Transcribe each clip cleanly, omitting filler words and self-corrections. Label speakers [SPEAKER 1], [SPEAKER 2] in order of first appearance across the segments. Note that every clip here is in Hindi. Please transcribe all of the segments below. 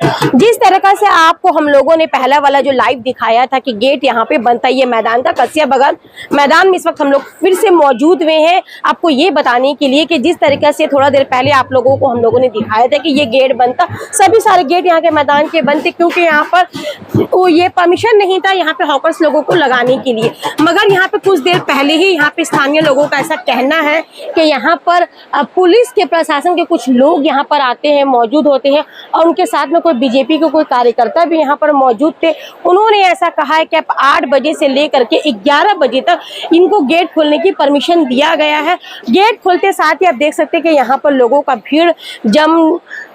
[SPEAKER 1] जिस तरीके से आपको हम लोगों ने पहला वाला जो लाइव दिखाया था कि गेट यहाँ पे बनता है, ये मैदान का कसिया बगान मैदान में इस वक्त हम लोग फिर से मौजूद हुए हैं आपको ये बताने के लिए कि जिस तरीके से थोड़ा देर पहले आप लोगों को हम लोगों ने दिखाया था कि ये गेट बनता, सभी सारे गेट यहाँ के मैदान के बनते क्योंकि यहाँ पर ये परमिशन नहीं था यहाँ पे हॉकर्स लोगों को लगाने के लिए। मगर यहाँ पे कुछ देर पहले ही यहाँ पे स्थानीय लोगों का ऐसा कहना है कि यहाँ पर पुलिस के प्रशासन के कुछ लोग यहाँ पर आते हैं, मौजूद होते हैं और उनके साथ में कोई बीजेपी के कोई कार्यकर्ता भी यहाँ पर मौजूद थे। उन्होंने ऐसा कहा है कि अब 8 बजे से लेकर के 11 बजे तक इनको गेट खोलने की परमिशन दिया गया है। गेट खोलते साथ ही आप देख सकते हैं कि यहाँ पर लोगों का भीड़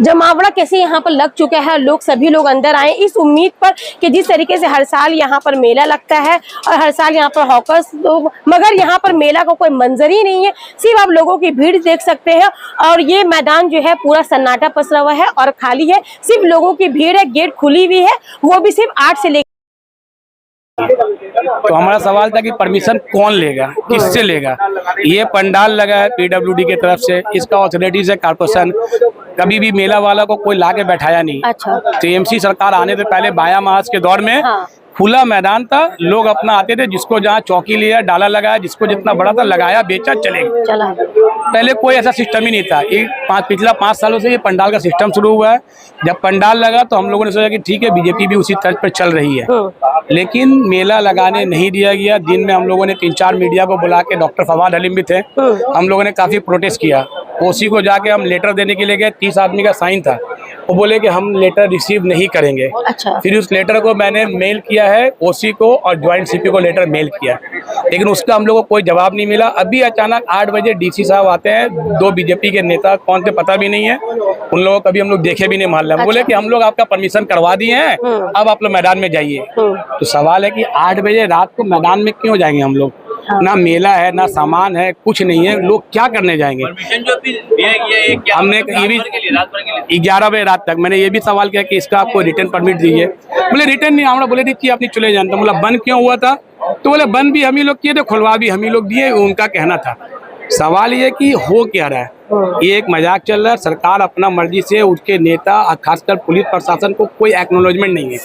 [SPEAKER 1] जमावड़ा कैसे यहाँ पर लग चुका है। लोग सभी लोग अंदर आए इस उम्मीद पर कि जिस तरीके से हर साल यहाँ पर मेला लगता है और हर साल यहाँ पर हॉकर्स लोग, मगर यहाँ पर मेला का कोई मंजर ही नहीं है, सिर्फ आप लोगों की भीड़ देख सकते हैं और ये मैदान जो है पूरा सन्नाटा पसरा हुआ है और खाली है, सिर्फ लोगों की भीड़ है। गेट खुली हुई है वो भी सिर्फ 8 से लेकर।
[SPEAKER 2] तो हमारा सवाल था कि परमिशन कौन लेगा, किससे लेगा। ये पंडाल लगा है पीडब्ल्यूडी की तरफ से, इसका ऑथोरिटीज है कॉर्पोरेशन। कभी भी मेला वाला को कोई ला के बैठाया नहीं।
[SPEAKER 1] अच्छा।
[SPEAKER 2] टीएमसी सरकार आने से पहले बाया महाज के दौर में खुला मैदान था, लोग अपना आते थे, जिसको जहाँ चौकी लिया डाला लगाया, जिसको जितना बड़ा था लगाया, बेचा, चले
[SPEAKER 1] चला।
[SPEAKER 2] पहले कोई ऐसा सिस्टम ही नहीं था। पिछला 5 सालों से ये पंडाल का सिस्टम शुरू हुआ है। जब पंडाल लगा तो हम लोगों ने सोचा कि ठीक है बीजेपी भी उसी तर्ज पर चल रही है, लेकिन मेला लगाने नहीं दिया गया। दिन में हम लोगों ने 3-4 मीडिया को बुला के, डॉक्टर फवाद हलीम भी थे, हम लोगों ने काफी प्रोटेस्ट किया। ओसी को जाके हम लेटर देने के लिए गए, 30 आदमी का साइन था, वो बोले कि हम लेटर रिसीव नहीं करेंगे।
[SPEAKER 1] अच्छा।
[SPEAKER 2] फिर उस लेटर को मैंने मेल किया है ओसी को और ज्वाइंट सीपी को लेटर मेल किया, लेकिन उसका हम लोगों को कोई जवाब नहीं मिला। अभी अचानक 8 बजे डीसी साहब आते हैं, 2 बीजेपी के नेता कौन थे पता भी नहीं है, उन लोगों को कभी हम लोग देखे भी नहीं मोहल्ले में। बोले कि हम लोग आपका परमिशन करवा दिए हैं, अब आप लोग मैदान में जाइए। तो सवाल है कि 8 बजे रात को मैदान में क्यों जाएंगे हम लोग? ना मेला है, ना सामान है, कुछ नहीं है, लोग क्या करने जाएंगे? हमने ये भी 11 बजे रात तक मैंने ये भी सवाल किया कि इसका आपको रिटर्न परमिट दीजिए। बोले रिटर्न नहीं, हमारा बोले कि अपनी चले जानते। बोला बंद क्यों हुआ था? तो बोले बंद भी हम ही लोग किए थे, खुलवा भी हम ही लोग दिए, उनका कहना था। सवाल ये कि हो क्या रहा है, ये एक मजाक चल रहा है। सरकार अपना मर्जी से, उसके नेता खासकर पुलिस प्रशासन को कोई एक्नॉलेजमेंट नहीं है।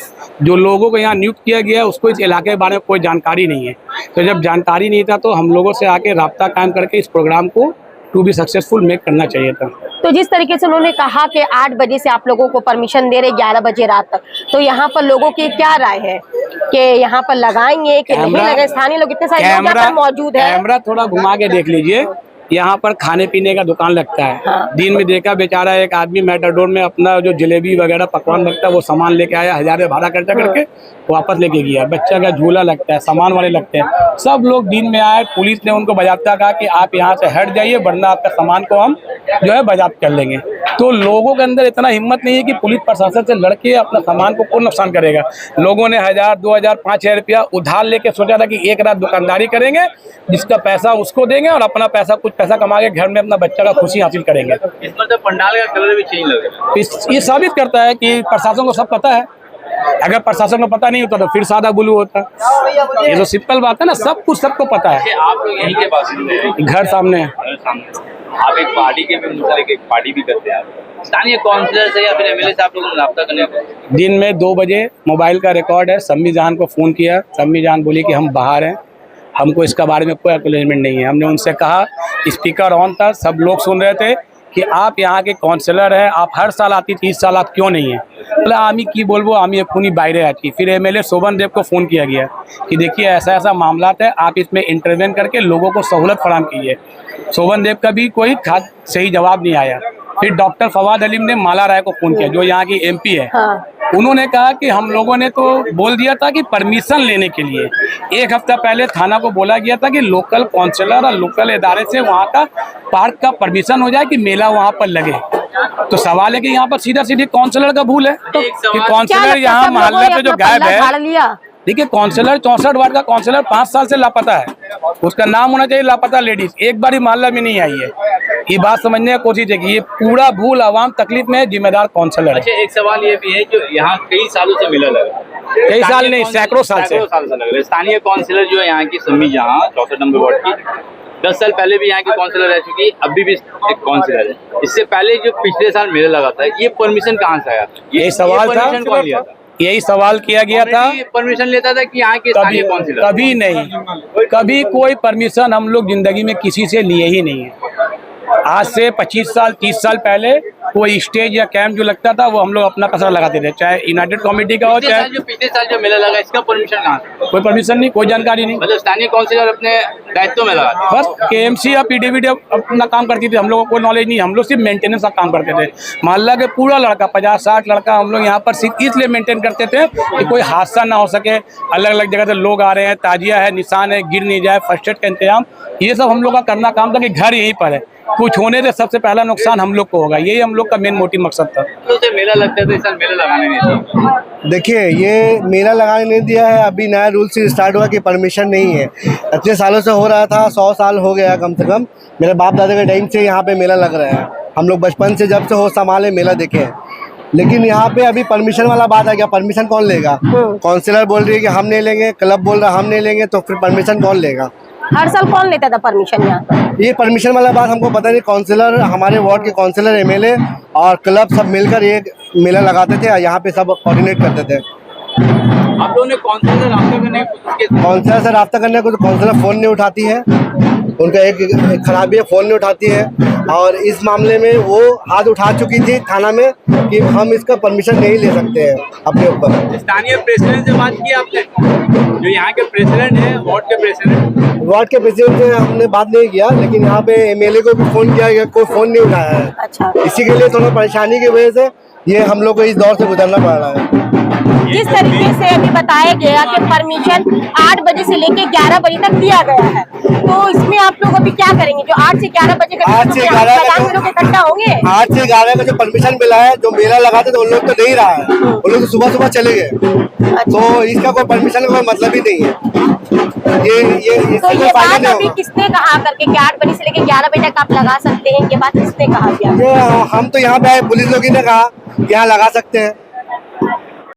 [SPEAKER 2] जो लोगों को यहाँ नियुक्त किया गया है उसको इस इलाके के बारे में कोई जानकारी नहीं है। तो जब जानकारी नहीं था तो हम लोगों से आके राब्ता कायम करके इस प्रोग्राम को टू बी सक्सेसफुल मेक करना चाहिए था।
[SPEAKER 1] तो जिस तरीके से उन्होंने कहा कि 8 बजे से आप लोगों को परमिशन दे रहे 11 बजे रात तक, तो यहाँ पर लोगों की क्या राय है कि यहाँ पर लगाएंगे कि नहीं लगाए? स्थानीय लोग इतने सारे लोग यहाँ पर मौजूद है।
[SPEAKER 2] कैमरा थोड़ा घुमा के देख लीजिए, यहाँ पर खाने पीने का दुकान लगता है।
[SPEAKER 1] हाँ।
[SPEAKER 2] दिन में देखा बेचारा एक आदमी मेटाडोर में अपना जो जलेबी वगैरह पकवान लगता है वो सामान लेके आया, 1000 भाड़ा खर्चा करके वापस लेके गया। बच्चा का झूला लगता है, सामान वाले लगते हैं, सब लोग दिन में आए। पुलिस ने उनको बाज़ाब्ता कहा कि आप यहाँ से हट जाइए वरना आपका सामान को हम जो है बाज़ाब्त कर लेंगे। तो लोगों के अंदर इतना हिम्मत नहीं है कि पुलिस प्रशासन से लड़के अपना सामान को कौन नुकसान करेगा। लोगों ने 1000, 2000, 5000 रुपया उधार लेके सोचा था कि एक रात दुकानदारी करेंगे, जिसका पैसा उसको देंगे और अपना पैसा कुछ पैसा कमा के घर में अपना बच्चा का खुशी हासिल करेंगे।
[SPEAKER 3] इस पर तो पंडाल का कलर भी चेंज लग रहा है।
[SPEAKER 2] ये साबित करता है कि प्रशासन को सब पता है। अगर प्रशासन को पता नहीं होता तो फिर सादा बुलू होता। ये जो सिंपल बात है ना, सब कुछ सबको पता है।
[SPEAKER 3] आप लोग यहीं के बासिंदे हैं,
[SPEAKER 2] घर सामने है।
[SPEAKER 3] आप एक पार्टी के भी मुतालिक एक पार्टी भी करते हैं। आप स्थानीय काउंसलर से या फिर एमएलए से आप लोगों ने रब्ता करने को?
[SPEAKER 2] दिन में 2 बजे मोबाइल का रिकॉर्ड है, सम्मी जान को फ़ोन किया, सम्मी जान बोली कि हम बाहर हैं, हमको इसका बारे में कोई एक्नॉलेजमेंट नहीं है। हमने उनसे कहा, स्पीकर ऑन था, सब लोग सुन रहे थे कि आप यहाँ के काउंसलर हैं, आप हर साल आती थी, इस साल आप क्यों नहीं है? बोला आमी की बोलबो, आमी एखुनी बाहरे आती। फिर एमएलए शोभन देव को फ़ोन किया गया कि देखिए ऐसा ऐसा मामला है, आप इसमें इंटरवेन करके लोगों को सहूलत फराहम कीजिए। शोभन देव का भी कोई खास सही जवाब नहीं आया। फिर डॉक्टर फवाद हलीम ने माला राय को फ़ोन किया, जो यहाँ की एमपी है। उन्होंने कहा कि हम लोगों ने तो बोल दिया था कि परमिशन लेने के लिए 1 हफ्ता पहले थाना को बोला गया था कि लोकल काउंसलर और लोकल इदारे से वहाँ का पार्क का परमिशन हो जाए कि मेला वहाँ पर लगे। तो सवाल है कि यहाँ पर सीधा सीधी काउंसलर का भूल है कि काउंसलर यहाँ मोहल्ले पे जो गायब है। देखिए काउंसलर 64 वार्ड का काउंसलर 5 साल से लापता है, उसका नाम होना चाहिए लापता लेडीज, एक बार ही मोहल्ला में नहीं आई है। ये बात समझने की कोशिश है कि ये पूरा भूल आवाम तकलीफ में जिम्मेदार काउंसलर है।
[SPEAKER 3] अच्छा, एक सवाल ये भी है जो यहाँ कई सालों से मिला लगा,
[SPEAKER 2] कई साल नहीं सैकड़ों साल से
[SPEAKER 3] लग रहा है। स्थानीय काउंसलर जो है यहाँ की सम्मी जहाँ 64 नंबर वार्ड की, 10 साल पहले भी यहाँ की काउंसिलर रह चुकी है, अभी भी एक काउंसिलर है। इससे पहले जो पिछले साल मेला लगा था, ये परमिशन कहाँ से आया?
[SPEAKER 2] यही सवाल था,
[SPEAKER 3] परमिशन कौन लिया था?
[SPEAKER 2] यही सवाल किया गया था।
[SPEAKER 3] परमिशन लेता था कि यहाँ के स्थानीय काउंसिलर?
[SPEAKER 2] कभी नहीं, कभी कोई परमिशन हम लोग जिंदगी में किसी से लिए ही नहीं है। आज से 25 साल 30 साल पहले कोई स्टेज या कैंप जो लगता था वो हम लोग अपना पैसा लगाते थे, चाहे यूनाइटेड कमेटी का हो चाहे
[SPEAKER 3] पिछले साल जो मेला लगा, इसका परमिशन कहाँ से?
[SPEAKER 2] कोई परमिशन नहीं, कोई जानकारी नहीं।
[SPEAKER 3] मतलब स्थानीय काउंसिलर अपने दायित्व में लगा?
[SPEAKER 2] बस केएमसी या पीडब्ल्यूडी अपना काम करती थी, हम लोगों को नॉलेज नहीं, हम लोग सिर्फ मेंटेनेंस का काम करते थे। मोहल्ला के पूरा लड़का 50-60 लड़का हम लोग यहाँ पर सिर्फ इसलिए मेंटेन करते थे कि कोई हादसा ना हो सके। अलग अलग जगह से लोग आ रहे हैं, ताजिया है, निशान है, गिर नहीं जाए, फर्स्ट एड का इंतजाम, ये सब हम लोग का करना काम था कि घर यहीं पर है, कुछ होने से सबसे पहला नुकसान हम लोग को होगा, यही हम लोग का मेन मोटिव मकसद था।
[SPEAKER 3] तो मेला लगता था, इस साल मेला लगाने नहीं दिया।
[SPEAKER 4] देखिए, ये मेला लगाने नहीं दिया है, अभी नया रूल से स्टार्ट हुआ कि परमिशन नहीं है। इतने सालों से हो रहा था, 100 साल हो गया कम से कम, मेरे बाप दादा के टाइम से यहाँ पे मेला लग रहा है। हम लोग बचपन से जब से होश संभाले मेला देखे हैं, लेकिन यहाँ पे अभी परमिशन वाला बात आ गया। परमिशन कौन लेगा? काउंसिलर बोल रही है कि हम नहीं लेंगे, क्लब बोल रहा है हम नहीं लेंगे, तो फिर परमिशन कौन लेगा?
[SPEAKER 1] हर साल कौन लेता था परमिशन यहाँ पर?
[SPEAKER 4] ये परमिशन वाला बात हमको पता नहीं। काउंसिलर, हमारे वार्ड के काउंसिलर, एमएलए और क्लब सब मिलकर एक मेला लगाते थे, यहाँ पे सब कोऑर्डिनेट करते थे।
[SPEAKER 3] आप लोगों ने काउंसिलर से रास्ता करने
[SPEAKER 4] काउंसिलर से रास्ता करने को तो काउंसिलर फ़ोन नहीं उठाती है, उनका एक खराबी है, फ़ोन नहीं उठाती है। और इस मामले में वो हाथ उठा चुकी थी थाना में कि हम इसका परमिशन नहीं ले सकते हैं अपने ऊपर।
[SPEAKER 3] स्थानीय प्रेसिडेंट से बात की आपने? जो यहाँ के प्रेसिडेंट है, वार्ड के प्रेसिडेंट
[SPEAKER 4] से हमने बात नहीं किया, लेकिन यहाँ पे एमएलए को भी फ़ोन किया गया, कोई फ़ोन नहीं उठाया है।
[SPEAKER 1] अच्छा,
[SPEAKER 4] इसी के लिए थोड़ा परेशानी की वजह से ये हम लोग को इस दौर से गुजरना पड़ रहा है।
[SPEAKER 1] जिस तरीके से अभी बताया गया कि परमिशन 8 बजे से लेके 11 बजे तक दिया गया है, तो इसमें आप लोग अभी क्या करेंगे? जो 8 से 11 बजे का
[SPEAKER 4] 8 से 11
[SPEAKER 1] लोग इकट्ठा होंगे।
[SPEAKER 4] 8 से 11 का जो परमिशन मिला है, जो मेला लगाते थे उन लोग तो नहीं रहा है, उन लोग तो सुबह सुबह चले गए। तो इसका कोई परमिशन का कोई मतलब ही नहीं है।
[SPEAKER 1] तो ये बात अभी किसने कहा करके कि 8 बजे से लेके 11 बजे तक आप लगा सकते हैं, ये बात किसने कहा?
[SPEAKER 4] हम तो यहाँ पे आए, पुलिस लोग ने कहा कि यहाँ लगा सकते हैं।